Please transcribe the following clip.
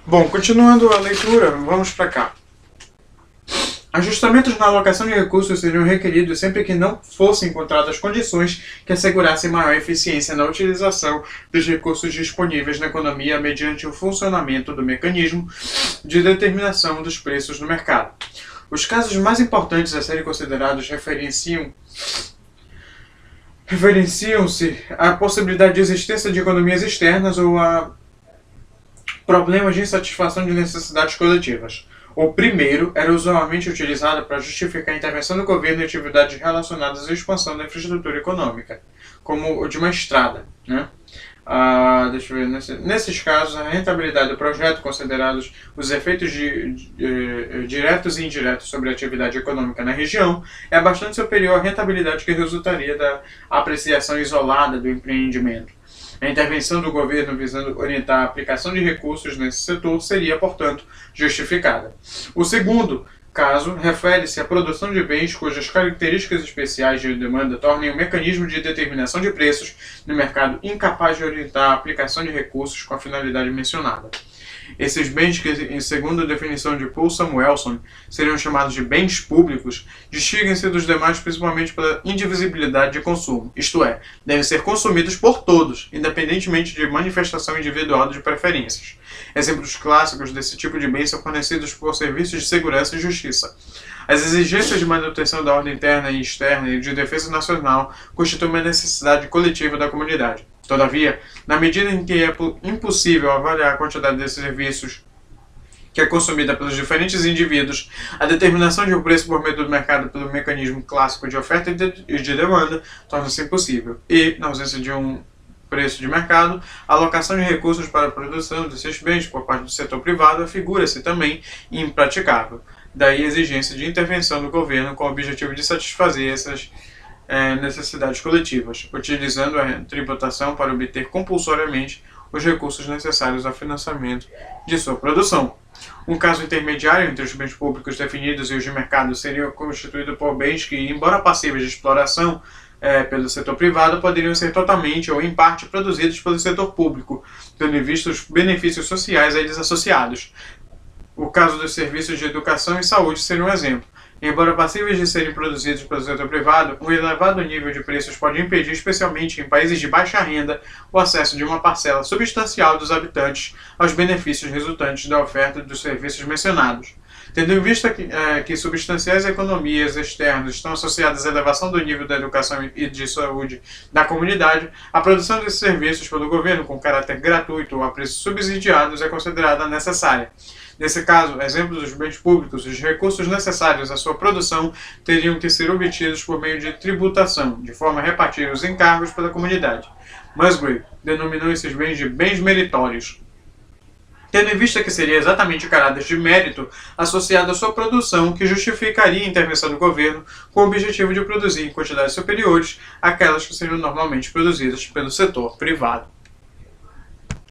Bom, continuando a leitura, vamos para cá. Ajustamentos na alocação de recursos seriam requeridos sempre que não fossem encontradas condições que assegurassem maior eficiência na utilização dos recursos disponíveis na economia mediante o funcionamento do mecanismo de determinação dos preços no mercado. Os casos mais importantes a serem considerados referenciam-se à possibilidade de existência de economias externas ou a problemas de insatisfação de necessidades coletivas. O primeiro era usualmente utilizado para justificar a intervenção do governo em atividades relacionadas à expansão da infraestrutura econômica, como o de uma estrada. Deixa eu ver, nesses casos, a rentabilidade do projeto, considerados os efeitos diretos e indiretos sobre a atividade econômica na região, é bastante superior à rentabilidade que resultaria da apreciação isolada do empreendimento. A intervenção do governo visando orientar a aplicação de recursos nesse setor seria, portanto, justificada. O segundo caso refere-se à produção de bens cujas características especiais de demanda tornem o mecanismo de determinação de preços no mercado incapaz de orientar a aplicação de recursos com a finalidade mencionada. Esses bens, que, segundo a definição de Paul Samuelson, seriam chamados de bens públicos, distinguem-se dos demais principalmente pela indivisibilidade de consumo, isto é, devem ser consumidos por todos, independentemente de manifestação individual de preferências. Exemplos clássicos desse tipo de bens são fornecidos por serviços de segurança e justiça. As exigências de manutenção da ordem interna e externa e de defesa nacional constituem uma necessidade coletiva da comunidade. Todavia, na medida em que é impossível avaliar a quantidade desses serviços que é consumida pelos diferentes indivíduos, a determinação de um preço por meio do mercado pelo mecanismo clássico de oferta e de demanda torna-se impossível. E, na ausência de um preço de mercado, a alocação de recursos para a produção desses bens por parte do setor privado afigura-se também impraticável. Daí a exigência de intervenção do governo com o objetivo de satisfazer essas necessidades coletivas, utilizando a tributação para obter compulsoriamente os recursos necessários ao financiamento de sua produção. Um caso intermediário entre os bens públicos definidos e os de mercado seria constituído por bens que, embora passíveis de exploração pelo setor privado, poderiam ser totalmente ou em parte produzidos pelo setor público, tendo em vista os benefícios sociais a eles associados. O caso dos serviços de educação e saúde seria um exemplo. Embora passíveis de serem produzidos pelo setor privado, um elevado nível de preços pode impedir, especialmente em países de baixa renda, o acesso de uma parcela substancial dos habitantes aos benefícios resultantes da oferta dos serviços mencionados. Tendo em vista que substanciais economias externas estão associadas à elevação do nível da educação e de saúde da comunidade, a produção desses serviços pelo governo com caráter gratuito ou a preços subsidiados é considerada necessária. Nesse caso, exemplos dos bens públicos, os recursos necessários à sua produção teriam que ser obtidos por meio de tributação, de forma a repartir os encargos pela comunidade. Musgrave denominou esses bens de bens meritórios, tendo em vista que seria exatamente o caráter de mérito associado à sua produção que justificaria a intervenção do governo com o objetivo de produzir em quantidades superiores àquelas que seriam normalmente produzidas pelo setor privado.